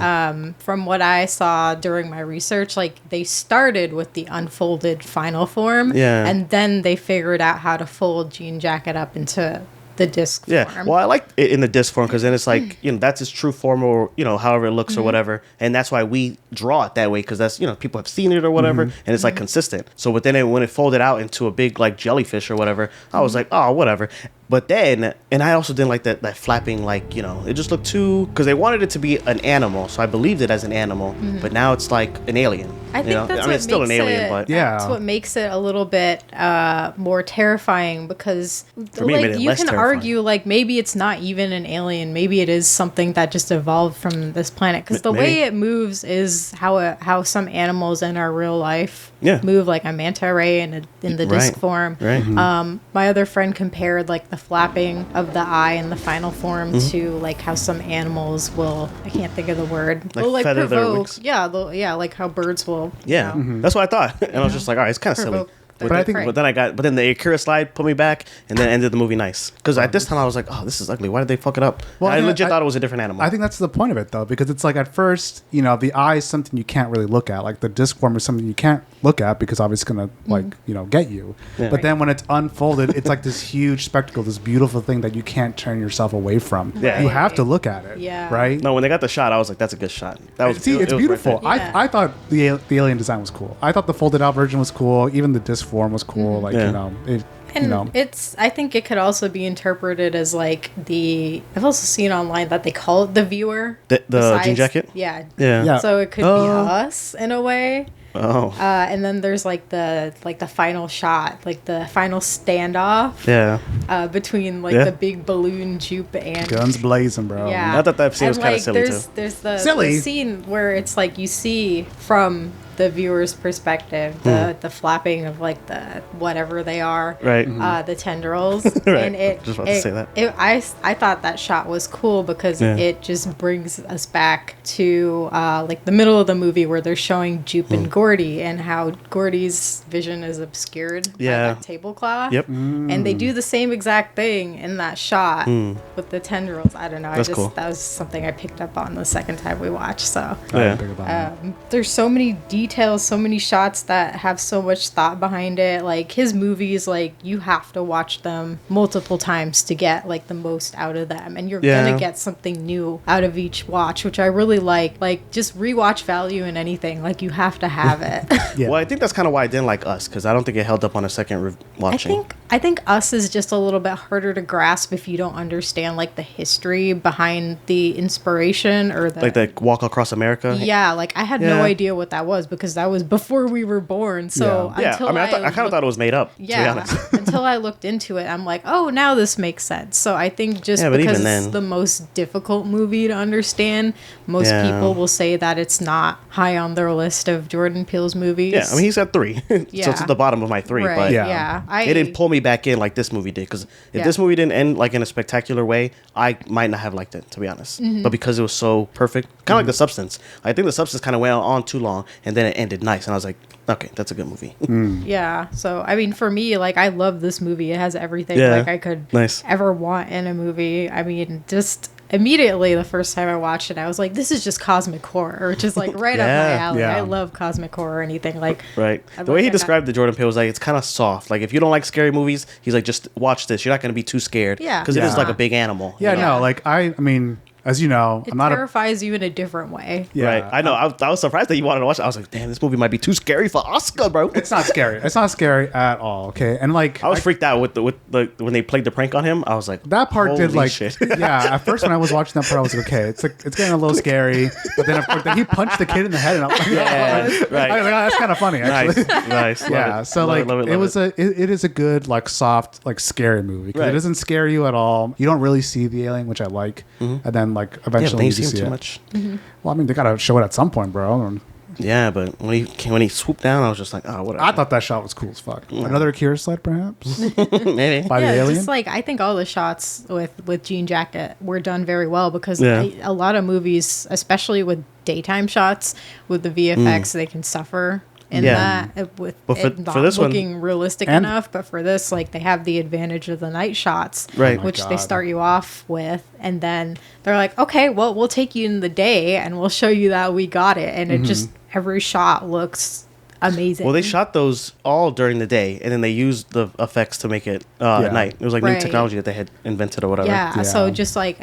from what I saw during my research, like they started with the unfolded final form, Yeah. and then they figured out how to fold Jean Jacket up into the disc Yeah, form. well, I like it in the disc form because then it's like, that's its true form, or however it looks or whatever, and that's why we draw it that way, because that's people have seen it or whatever, and it's like consistent. So but then when it folded out into a big like jellyfish or whatever, I was like, oh, whatever. But then, and I also didn't like that flapping, like, it just looked too, because they wanted it to be an animal, so I believed it as an animal, but now it's like an alien. I think that's what it's still an makes alien, it, but Yeah. that's what makes it a little bit more terrifying because For me, it made like it you less can terrifying. argue like maybe it's not even an alien, maybe it is something that just evolved from this planet because the way Maybe. it moves is how some animals in our real life Yeah. move, like a manta ray in the disc Right. form. Right. My other friend compared like the flapping of the eye in the final form Mm-hmm. to like how some animals will, I can't think of the word, Like will like feather their provoke. wings? Yeah, like how birds will. Yeah, that's what I thought, and I was just like, all right, it's kind of silly. Provoke their But I think- prey. But then the Akira slide put me back, and then ended the movie nice. Because at this time I was like, oh, this is ugly. Why did they fuck it up? Well, I I think legit I- thought it was a different animal. I think that's the point of it, though, because it's like at first, the eye is something you can't really look at. Like the disc form is something you can't look at because obviously it's going to, get you. Yeah. But then when it's unfolded, it's like this huge spectacle, this beautiful thing that you can't turn yourself away from. Yeah. You have to look at it. Yeah. Right? No, when they got the shot, I was like, that's a good shot. That was See, it it's was right beautiful. there. Yeah. I thought the alien design was cool. I thought the folded out version was cool. Even the disc form was cool. Like, Yeah. And it's, I think it could also be interpreted as like I've also seen online that they call it the viewer. The besides- jean jacket? Yeah. Yeah. Yeah. So it could be us in a way. Oh. And then there's like the final shot, like the final standoff Yeah. between like Yeah. the big balloon jupe and Guns blazing, bro. yeah. I thought that scene was And, kinda like, silly, there's, too. There's Silly? the scene where it's like you see from the viewer's perspective the flapping of like the whatever they are, Right. the tendrils, Right. and it. Just about to say that. I thought that shot was cool because Yeah. it just brings us back to like the middle of the movie where they're showing Jupe and Gordy and how Gordy's vision is obscured Yeah. by that tablecloth. Yep. And they do the same exact thing in that shot with the tendrils. I don't know. That's cool. That was something I picked up on the second time we watched. So Yeah. Big about that. there's so many details, so many shots that have so much thought behind it. Like his movies, like you have to watch them multiple times to get like the most out of them, and you're Yeah. gonna get something new out of each watch, which I really like. Like just rewatch value in anything. Like you have to have it. Yeah. Well, I think that's kind of why I didn't like Us, because I don't think it held up on a second watching. I think Us is just a little bit harder to grasp if you don't understand like the history behind the inspiration or the Like the Walk Across America. yeah, like I had Yeah. no idea what that was because that was before we were born. So Yeah. until I mean, I kind of looked- thought it was made up. To be yeah, honest. until I looked into it, I'm like, oh, now this makes sense. So I think just Yeah, but because even it's then- the most difficult movie to understand, most Yeah. people will say that it's not high on their list of Jordan Peele's movies. Yeah, I mean, he's at 3, so it's Yeah. at the bottom of my 3. right? But Yeah, it didn't pull me back in like this movie did. Because if Yeah. this movie didn't end like in a spectacular way, I might not have liked it, to be honest. Mm-hmm. But because it was so perfect, kind of like The Substance. I think The Substance kind of went on too long, and then it ended nice, and I was like, okay, that's a good movie. Yeah. So I mean, for me, like I love this movie. It has everything Yeah. like I could Nice. ever want in a movie. I mean, just immediately the first time I watched it, I was like, this is just cosmic horror, which is like right up my Yeah. alley. Yeah. I love cosmic horror or anything like. Right. I The way he like that. described the Jordan Peele was like, it's kind of soft. Like, if you don't like scary movies, he's like, just watch this. You're not going to be too scared. Yeah. Because it is Yeah. like a big animal. Yeah, Yeah. no, like I mean, as you know, It I'm not a terrifies you in a different way. yeah, Right. I know. I was surprised that you wanted to watch it. I was like, damn, this movie might be too scary for Oscar, bro. It's not scary. It's not scary at all. Okay, and like I was freaked out with the when they played the prank on him. I was like, that part did holy like shit. yeah. At first, when I was watching that part, I was like, okay, it's like it's getting a little scary. But then, of course, then he punched the kid in the head, and I'm like, Yeah, I was like, right. oh, that's kind of funny, actually. Nice, nice. Love Yeah, it. so Love like it, love it love was it is a good like soft like scary movie because Right. it doesn't scare you at all. You don't really see the alien, which I like, and then like Yeah, but eventually then you you see him see too it. much. Well, I mean, they gotta show it at some point, bro. Yeah, but when he swooped down, I was just like, oh, whatever. I thought that shot was cool as fuck. Another Akira sled, perhaps? Maybe. By the alien? just like I think all the shots with Jean Jacket were done very well because Yeah. a lot of movies, especially with daytime shots, with the VFX, they can suffer in Yeah. that with But it not for this one- looking realistic And- enough. But for this, like they have the advantage of the night shots, Right. Oh my which they God. start you off with, and then they're like, okay, well, we'll take you in the day and we'll show you that we got it, and it just every shot looks amazing. Well, they shot those all during the day, and then they used the effects to make it at night. It was like new Right. technology that they had invented or whatever. Yeah, so Yeah. just like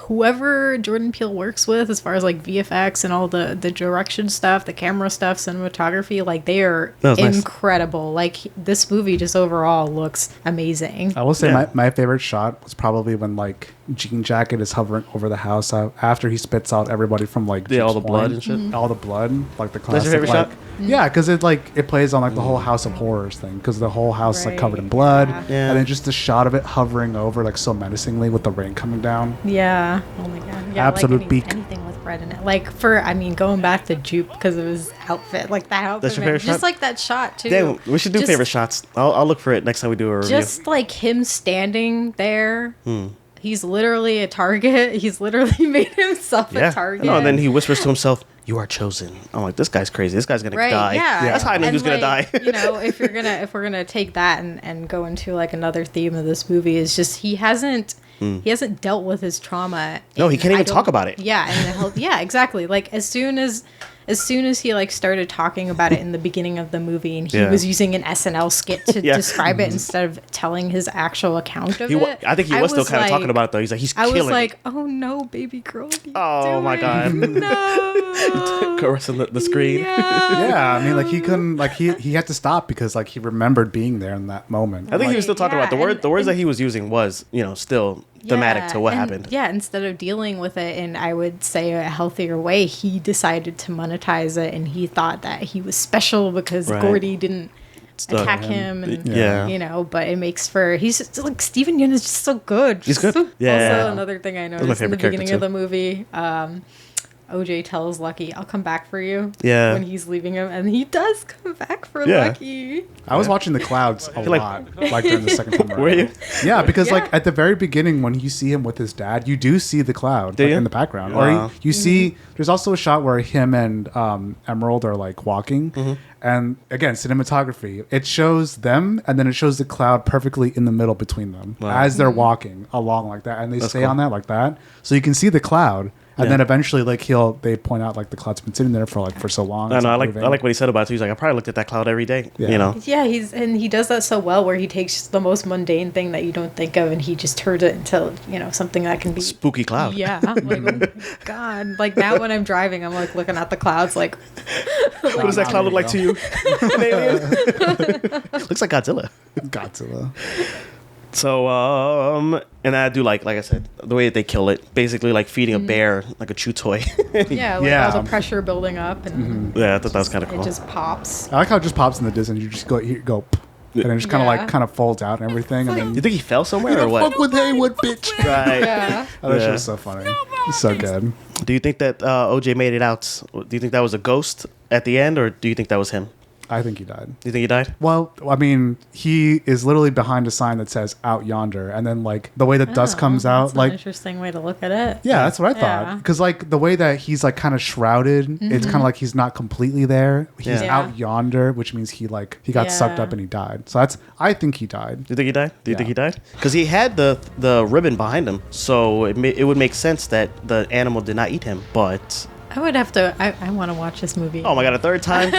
whoever Jordan Peele works with, as far as like VFX and all the direction stuff, the camera stuff, cinematography, like they are That was nice. incredible. Like this movie just overall looks amazing. I will say Yeah. my favorite shot was probably when like Jean Jacket is hovering over the house after he spits out everybody from like Yeah, all Jeep's the blood Point. and shit. Mm-hmm. All the blood, like the That's classic. your favorite like, shot? Yeah, because it plays on like the whole House of Horrors thing because the whole house is like covered in Right, blood, yeah. Yeah. and then just the shot of it hovering over like so menacingly with the rain coming down. Yeah. Oh my god. Yeah, Absolute like peak. anything with red in it. Like going back to Jupe because of his outfit, like that outfit. That's your man. favorite Just shot? like that shot too. Damn, we should do Just- favorite shots. I'll look for it next time we do a review. Just like him standing there. Hmm. He's literally a target. He's literally made himself yeah. a target. No, and then he whispers to himself, "You are chosen." I'm like, this guy's crazy. This guy's gonna Right, die. yeah. That's how I knew he And, was gonna like, die. You know, if we're gonna take that and go into like another theme of this movie is just he hasn't dealt with his trauma. No, he and can't I even don't- talk about it. Yeah, and the whole, yeah, exactly. Like as soon as he like started talking about it in the beginning of the movie, and he Yeah. was using an SNL skit to Yeah. describe it instead of telling his actual account of He it. I think he was still was kind of like- talking about it though. He's like, he's I killing. was like, oh no, baby girl. What are you Oh, my doing? God. No. caressing the screen. Yeah. Yeah, I mean, like he couldn't, like he had to stop because like he remembered being there in that moment. I think he was still talking Yeah, about the word. and- The words and- that he was using was, still thematic to what and- happened. Yeah, instead of dealing with it in, I would say, a healthier way, he decided to monetize it, and he thought that he was special because Right. Gordy didn't Stuck attack him. him, and Yeah. but it makes for he's just, like Steven Yeun is just so good. He's good. So- Yeah. Also, another thing I my noticed in the favorite character, beginning too. of the movie. OJ tells Lucky, "I'll come back for you." Yeah. When he's leaving him, and he does come back for Yeah. Lucky. I was watching the clouds a like- lot, like during the second time around. Were you? Yeah, because Yeah. like at the very beginning when you see him with his dad, you do see the cloud Do like, you? in the background. Wow. Or Mm-hmm. you see there's also a shot where him and Emerald are like walking, Mm-hmm. and again cinematography. It shows them, and then it shows the cloud perfectly in the middle between them Wow. as they're Mm-hmm. walking along like that, and they That's stay cool. on that like that, so you can see the cloud. And Yeah. then eventually, like they point out like the cloud's been sitting there for so long. I it's know. I not like moving. what he said about it. Too. He's like, I probably looked at that cloud every day. Yeah. Yeah, he does that so well, where he takes the most mundane thing that you don't think of, and he just turns it into something that can be Spooky cloud. Yeah, like oh my god! Like now when I'm driving, I'm like looking at the clouds, like What does that cloud look like to you? An alien? Looks like Godzilla. Godzilla. So, and I do like I said, the way that they kill it, basically like feeding a bear like a chew toy. yeah, like Yeah. all the pressure building up, and Yeah, I thought that was kind of cool. it just pops. I like how it just pops in the distance. You just go, and then it just kind of Yeah. kind of folds out and everything. And then You think he fell somewhere or what? fuck with Haywood, bitch. Right. Yeah, Oh, that shit Yeah. was so funny. It's so good. Do you think that OJ made it out? Do you think that was a ghost at the end, or do you think that was him? I think he died. Do you think he died? Well, I mean, he is literally behind a sign that says "out yonder," and then like the way the dust comes out, that's an like interesting way to look at it. yeah, that's what I thought. Yeah. Because like the way that he's like kind of shrouded, it's kind of like he's not completely there. He's Yeah. out yonder, which means he got sucked Yeah. up and he died. So I think he died. Do you think he died? Do you think Yeah. he died? Because he had the ribbon behind him, so it would make sense that the animal did not eat him. But I would have to. I want to watch this movie. oh my god, a third time?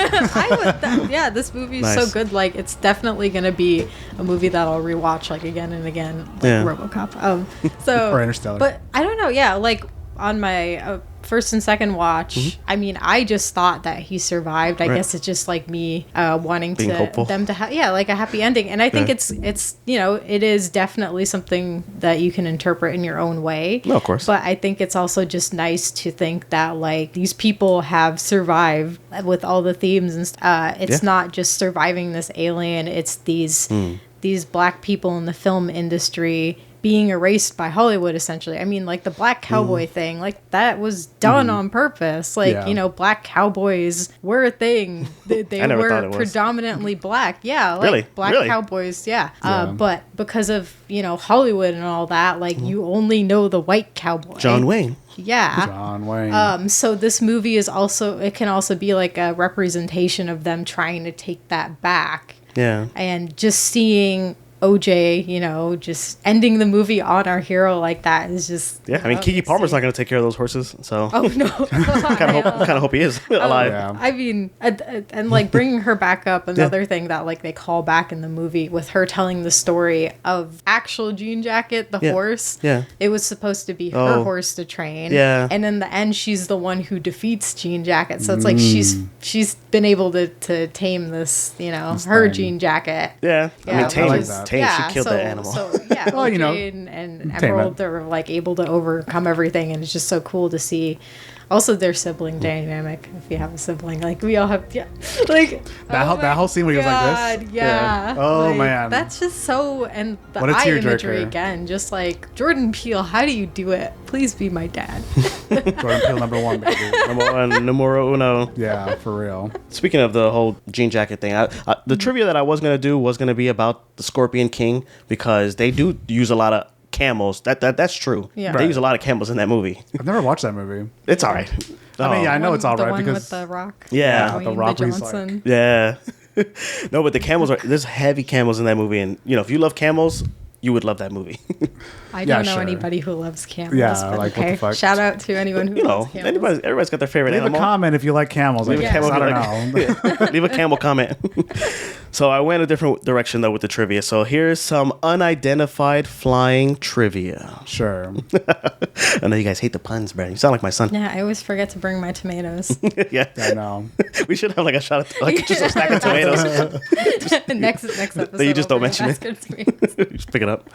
Yeah, this movie is Nice. so good. Like, it's definitely gonna be a movie that I'll rewatch like again and again, like Yeah. RoboCop. So Or Interstellar. But I don't know. Yeah, like on my first and second watch, I mean, I just thought that he survived. I Right. guess it's just like me wanting Being hopeful. them to have like a happy ending. And I think Yeah. it's it is definitely something that you can interpret in your own way. No, of course. But I think it's also just nice to think that like these people have survived with all the themes and it's Yeah. not just surviving this alien. It's these black people in the film industry being erased by Hollywood, essentially. I mean, like the black cowboy thing, like that was done on purpose. Like, Yeah. you know, black cowboys were a thing. They I never thought were it was. predominantly black. Yeah. Like Really? black Really? cowboys. Yeah. Yeah. But because of, you know, Hollywood and all that, like you only know the white cowboy. John Wayne. Yeah. John Wayne. So this movie is also, it can also be like a representation of them trying to take that back. Yeah. And just seeing OJ, you know, just ending the movie on our hero like that is just. Yeah, I mean, Keke Palmer's not going to take care of those horses, so Oh no! kind of hope he is alive. Yeah. I mean, and like bringing her back up, another thing that like they call back in the movie with her telling the story of actual Jean Jacket, the horse. Yeah. It was supposed to be her Oh. horse to train. Yeah. And in the end, she's the one who defeats Jean Jacket. So it's like she's been able to tame this, you know, her thing. Jean Jacket. Yeah. I Yeah, mean, Tame, like which that. Tame, she killed that animal. So yeah, Well, you know, OJ and tame Emerald it. are like able to overcome everything, and it's just so cool to see. Also, their sibling dynamic. If you have a sibling, like we all have, yeah, like That whole scene where he was like this? yeah. Yeah. Oh, Like, man. that's just so. And the What a eye tearjerker. imagery again, just like Jordan Peele. How do you do it? Please be my dad. Jordan Peele #1, baby. Number one, numero uno. Yeah, for real. Speaking of the whole Jean Jacket thing, the trivia that I was going to do was going to be about the Scorpion King, because they do use a lot of camels. That's true. Yeah. They Right. use a lot of camels in that movie. I've never watched that movie. It's all right. I mean, yeah, I know it's all the right one because with the Rock. Yeah, Dwayne The Rock where he's Johnson. Yeah. No, but the camels there's heavy camels in that movie, and you know, if you love camels, you would love that movie. I Yeah, don't know sure. anybody who loves camels. Yeah, but like, what okay. the fuck? Shout out to anyone who You know, loves camels. everybody's got their favorite leave animal. a comment if you like camels. Leave I a guess. camel I like- don't know. Leave a camel comment. So I went a different direction though with the trivia. So here's some unidentified flying trivia. Sure. I know you guys hate the puns, Brad. You sound like my son. Yeah, I always forget to bring my tomatoes. Yeah. I know. We should have like a shot of like just a stack of tomatoes. next episode. You just I'll don't bring a mention basket of tomatoes. Just pick it up.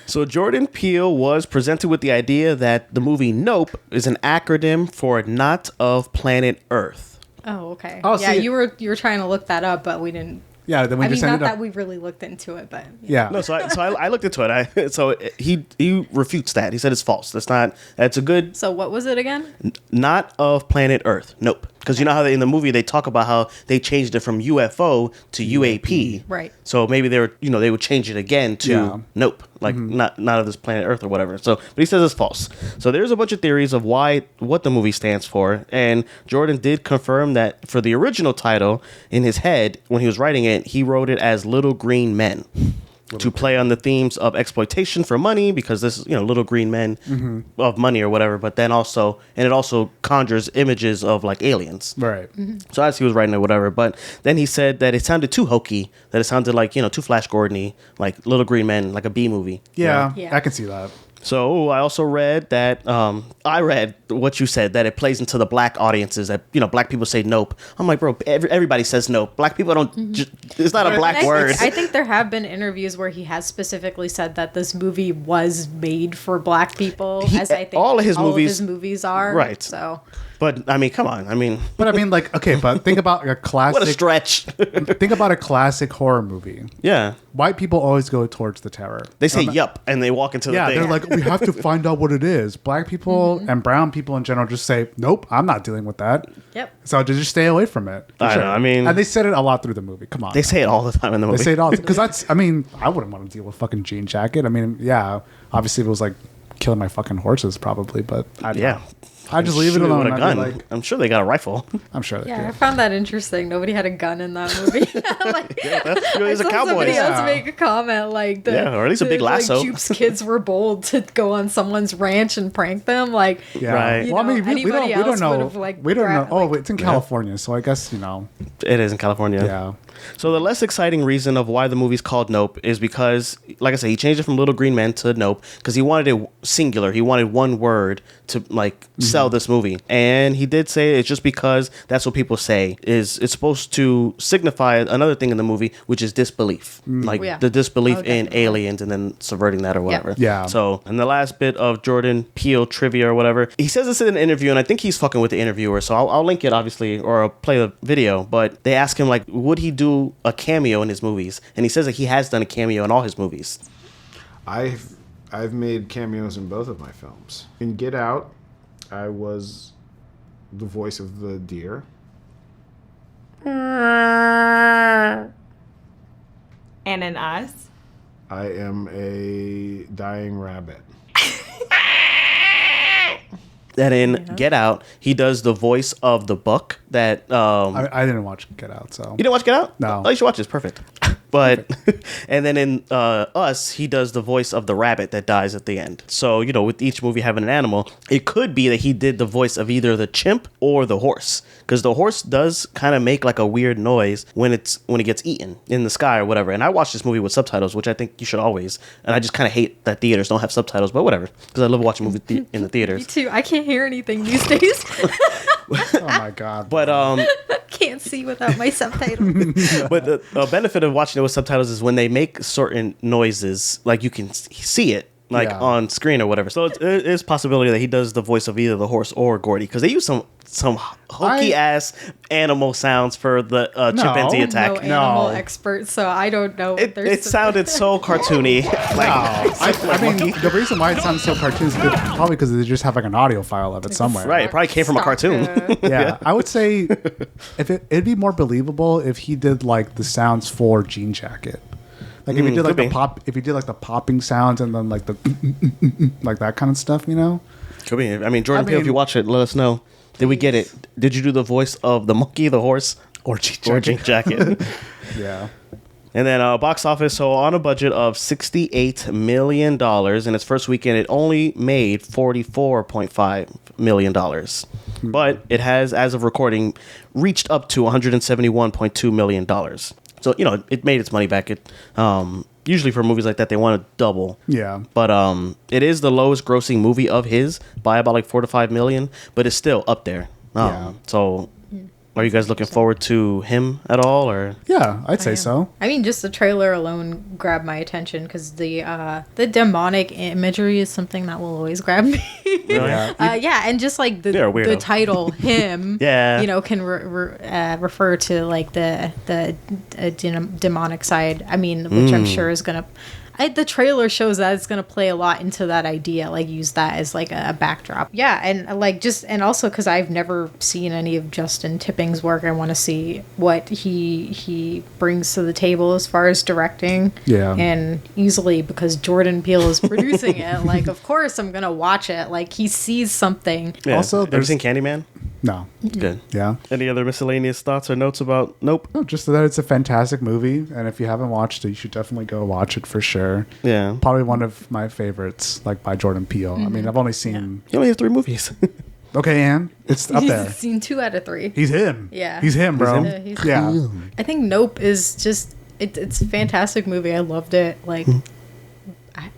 So Jordan Peele was presented with the idea that the movie Nope is an acronym for Not of Planet Earth. Oh, okay. Oh, yeah, see- you were trying to look that up, but we didn't. Yeah, then we I mean, just not ended that up. we really looked into it, but Yeah. No, so I looked into it. He refutes that. He said it's false. That's a good So what was it again? Not of Planet Earth. Nope. Because you know how in the movie they talk about how they changed it from UFO to UAP. Right. So maybe they would change it again to Yeah. Nope, like not of this planet Earth or whatever. So, but he says it's false. So there's a bunch of theories of what the movie stands for, and Jordan did confirm that for the original title in his head when he was writing it, he wrote it as Little Green Men. To play on the themes of exploitation for money, because this is, little green men of money or whatever, but then it also conjures images of like aliens. Right. So as he was writing it, whatever, but then he said that it sounded too hokey, that it sounded like, too Flash Gordon-y, like Little Green Men, like a B movie. Yeah, Yeah. I can see that. So I also read that I read what you said, that it plays into the black audiences, that black people say nope. I'm like, bro, everybody says nope. Black people don't. It's not a black And word. I think there have been interviews where he has specifically said that this movie was made for black people, as I think all of his movies- movies are. Right. So But I mean, come on. I mean, But I mean, like, okay, but think about a classic. what a stretch. Think about a classic horror movie. Yeah, White people always go towards the terror. they say yup and they walk into the Yeah, thing. they're like, we have to find out what it is. Black people and brown people in general just say, nope, I'm not dealing with that. yep. So just stay away from it. For I know, I mean- and they said it a lot through the movie. Come on, They say it all the time in the movie. They say it all because I mean, I wouldn't want to deal with fucking Jean Jacket. I mean, yeah, obviously if it was like killing my fucking horses, probably, but Yeah. I just leave it Shoot alone. with a I'd be gun. like, I'm sure they got a rifle. I'm sure they Yeah, I do. found that interesting. Nobody had a gun in that movie. Like, He's a I saw cowboy. somebody else Yeah. make a comment like the, Yeah, or at least a big lasso. Like, Jupe's kids were bold to go on someone's ranch and prank them. Like, Yeah. Right. You Well, I know, mean, we anybody don't else know. would've, like, we don't know. grabbed, Oh, like- it's in California, so I guess It is in California. Yeah. So the less exciting reason of why the movie's called Nope is because, like I said, he changed it from Little Green Men to Nope because he wanted it singular. He wanted one word to sell this movie, and he did say it's just because that's what people say. It's supposed to signify another thing in the movie, which is disbelief, Yeah. the disbelief Oh, in definitely. aliens and then subverting that or whatever. Yeah. So, in the last bit of Jordan Peele trivia or whatever, he says this in an interview, and I think he's fucking with the interviewer. So I'll link it obviously, or I'll play the video. But they ask him would he do a cameo in his movies? And he says that he has done a cameo in all his movies. I've I've made cameos in both of my films. In Get Out, I was the voice of the deer. And in Us? I am a dying rabbit. And in Get Out, he does the voice of the buck that... I didn't watch Get Out, so... You didn't watch Get Out? No. Oh, you should watch it. It's perfect. But, and then in Us, he does the voice of the rabbit that dies at the end. So, you know, with each movie having an animal, it could be that he did the voice of either the chimp or the horse. Because the horse does kind of make like a weird noise when it gets eaten in the sky or whatever. And I watched this movie with subtitles, which I think you should always. And I just kind of hate that theaters don't have subtitles, but whatever. Because I love watching movies in the theaters. Me too. I can't hear anything these days. Oh my god. But Can't see without my subtitles. but the benefit of watching it with subtitles is when they make certain noises, like you can see it like on screen or whatever. So it is possibility that he does the voice of either the horse or Gordy, because they use some hokey ass animal sounds for the chimpanzee attack. No animal expert, so I don't know. What It sounded so cartoony. I mean, the reason why it sounds so cartoony is probably because they just have like an audio file of it somewhere. Right, it probably came from a cartoon. Yeah, I would say if it'd be more believable if he did like the sounds for Jean Jacket. Like if he did like the popping sounds and then like the like that kind of stuff, you know? Could be. I mean, Jordan Peele, if you watch it, let us know. Did we get it? Did you do the voice of the monkey, the horse, or Jean Jacket? Yeah. And then box office, so on a budget of $68 million, in its first weekend, it only made $44.5 million. But it has, as of recording, reached up to $171.2 million. So, you know, it made its money back. It usually for movies like that, they want to double. Yeah. But it is the lowest grossing movie of his by about like $4 to $5 million, but it's still up there. Yeah. So are you guys looking forward to him at all, or? Yeah, I'd say so. I mean, just the trailer alone grabbed my attention because the demonic imagery is something that will always grab me. Yeah. And just like the title, him, Yeah. you know, can refer to like the demonic side. I mean, which I'm sure is gonna. The trailer shows that it's going to play a lot into that idea, like use that as like a backdrop. Yeah, and like and also because I've never seen any of Justin Tipping's work, I want to see what he brings to the table as far as directing. Yeah. And easily because Jordan Peele is producing it, like of course I'm going to watch it. Like he sees something. Yeah. Also, have you seen Candyman? No. Good. Yeah. Any other miscellaneous thoughts or notes about Nope? No, just that it's a fantastic movie, and if you haven't watched it, you should definitely go watch it for sure. Yeah. Probably one of my favorites, like by Jordan Peele. I mean, I've only seen. You only have 3 movies. Okay, Anne, it's up there. He's seen 2 out of 3. He's him. Yeah. He's him, bro. He's Yeah. I think Nope is just it's a fantastic movie. I loved it. Like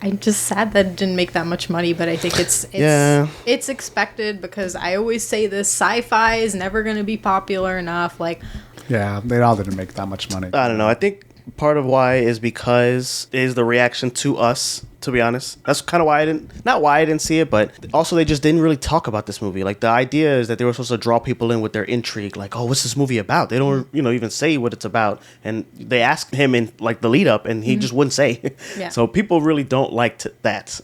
I'm just sad that it didn't make that much money, but I think it's expected because I always say this: sci-fi is never going to be popular enough. Like, Yeah, they all didn't make that much money. I don't know. I think part of why is because is the reaction to Us, to be honest. That's kind of why not why I didn't see it, but also they just didn't really talk about this movie. Like the idea is that they were supposed to draw people in with their intrigue, like, oh, what's this movie about? They don't, even say what it's about. And they asked him in like the lead up and he just wouldn't say. Yeah. So people really don't like that.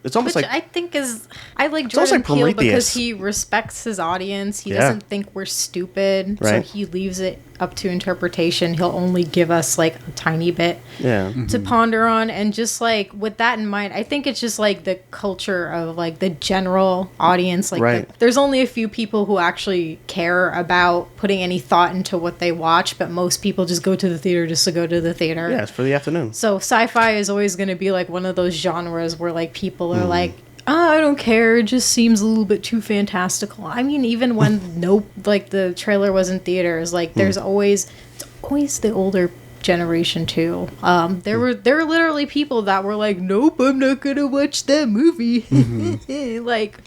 It's almost which like I think I like almost Jordan like Peele Prometheus. because he respects his audience. He Yeah. doesn't think we're stupid, so Right. he leaves it up to interpretation. He'll only give us like a tiny bit yeah. to ponder on, and just like with that in mind, I think it's just like the culture of like the general audience. Like Right. there's only a few people who actually care about putting any thought into what they watch, but most people just go to the theater just to go to the theater. Yeah, it's for the afternoon. So sci-fi is always going to be like one of those genres where like people are like, oh, I don't care. It just seems a little bit too fantastical. I mean, even when Nope, like the trailer was in theaters, like it's always the older generation too. There were literally people that were like, nope, I'm not gonna watch that movie. Like,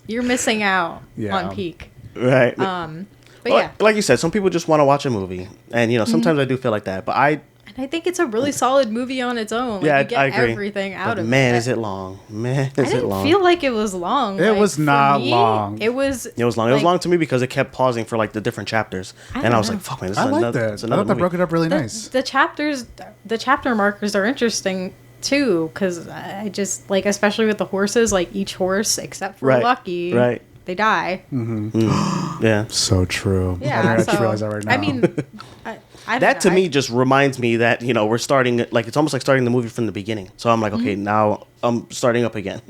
you're missing out on peak. Right. But yeah. Like you said, some people just want to watch a movie. And, sometimes I do feel like that. But I think it's a really solid movie on its own. Like, yeah, you get I agree. everything out But of man, it. is it long. Man, I is it didn't long. feel like it was long. It Like, was for not me, long. It was It was long. It was like, long to me because it kept pausing for like the different chapters. I And I was don't like, know. fuck, man, this I is like another, that. it's I another thought that movie. broke it up really nice. the chapter markers are interesting too, because I just like, especially with the horses, like each horse except for Right, Lucky, right. they die. Yeah. So true. Yeah, I just so, realized that right now. I mean, I don't That to know. me just reminds me that, you know, we're starting, like, it's almost like starting the movie from the beginning. So I'm like, okay, now I'm starting up again.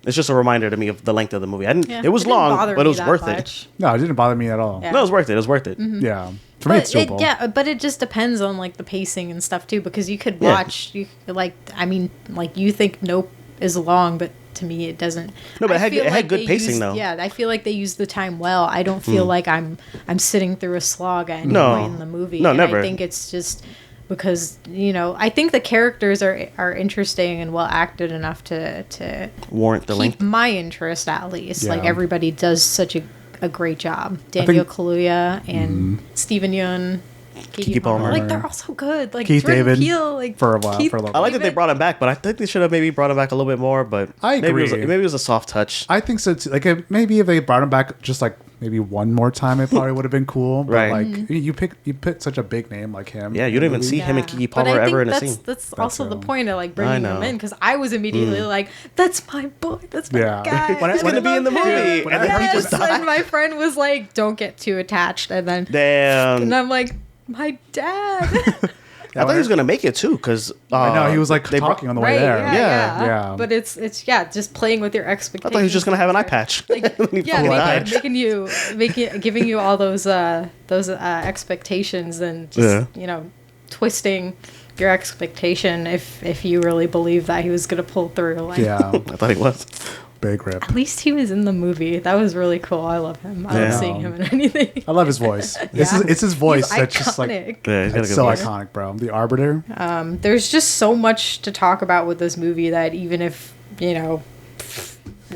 It's just a reminder to me of the length of the movie. I didn't. Yeah, It was didn't long, bother but it me was that worth much. no, it didn't bother me at all. Yeah. it. No, it was worth it. It was worth it. Yeah. For me, it's doable. Yeah, but it just depends on like the pacing and stuff too, because you could watch, you like, I mean, like you think Nope is long, but to me it doesn't. No, but I it had, feel it had like good they pacing used- though. Yeah, I feel like they used the time well. I don't feel like I'm sitting through a slog at any No. point in the movie. No, and never. I think it's just because, you know, I think the characters are interesting and well acted enough to Warrant the keep length. my interest at least. Like Yeah. everybody does such a great job. Daniel Kaluuya and Stephen Yeun. Kiki Palmer. Like they're all so good. Like Keith Jordan David Peele, like for a while, Keith for a little I like that they David. brought him back, but I think they should have maybe brought him back a little bit more. But I Maybe agree. it was a soft touch. I think so too. Like maybe if they brought him back just like maybe one more time, it probably would have been cool. But Right. like you pick such a big name like him. Yeah, you don't even see him and Kiki But I Palmer think ever in a that's, scene. That's also the true. point of like I bringing know. them in, because I was immediately like, "That's my boy. That's my Yeah. guy. When I- He's when gonna be in the love him." movie, When and I then he Yes, just died. and my friend was like, "Don't get too attached," and then Damn. I'm like, "My dad." I thought he was gonna make it too, because I know he was like they brought- talking on the way Right? there. Yeah. Yeah. But it's just playing with your I expectations. thought he was just gonna have an eye patch. Like, He yeah, fucking died. giving you all those expectations and just you know, twisting your expectation if you really believe that he was gonna pull through. Like, Yeah. I thought he was. Big rip. at least he was in the movie. That was really cool. I love him. I Yeah. love seeing him in anything. I love his voice. It's his voice He's that's just like iconic. Yeah, he's got a it's good so voice. iconic, bro. The Arbiter. There's just so much to talk about with this movie that even if, you know,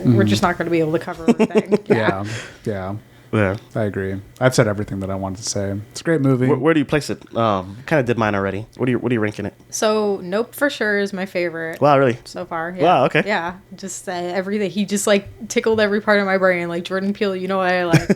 we're just not going to be able to cover everything. Yeah. Yeah. I agree. I've said everything that I wanted to say. It's a great movie. Where do you place it? Kind of did mine already. What are you ranking it? So Nope for sure is my favorite. Wow, really? So far, yeah. Wow, okay. Yeah, just everything. He just like tickled every part of my brain. Like Jordan Peele, you know what I like.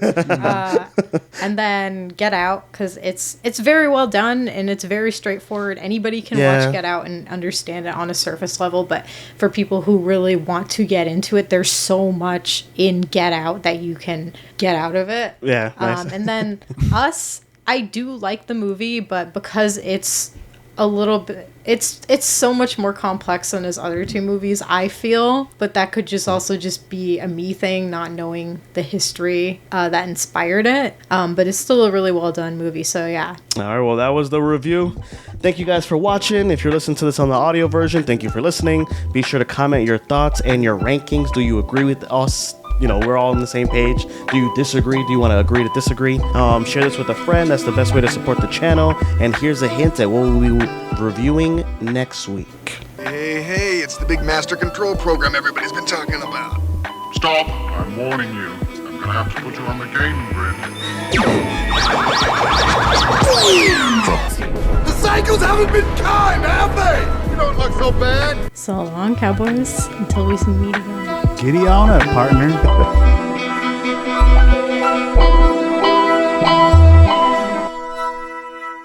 And then Get Out, because it's very well done and it's very straightforward. Anybody can Yeah. watch Get Out and understand it on a surface level. But for people who really want to get into it, there's so much in Get Out that you can get out of it. Yeah, nice. And then Us, I do like the movie, but because it's a little bit, it's so much more complex than his other two movies, I feel. But that could just also just be a me thing, not knowing the history that inspired it. But it's still a really well done movie. So yeah. All right, well, that was the review. Thank you guys for watching. If you're listening to this on the audio version, thank you for listening. Be sure to comment your thoughts and your rankings. Do you agree with us? You know, we're all on the same page. Do you disagree? Do you want to agree to disagree? Share this with a friend. That's the best way to support the channel. And here's a hint at what we'll be reviewing next week. Hey, it's the big master control program everybody's been talking about. Stop! I'm warning you. I'm gonna have to put you on the game grid. The cycles haven't been kind, have they? You don't look so bad. So long, cowboys. Until we meet again. Giddy on up, partner.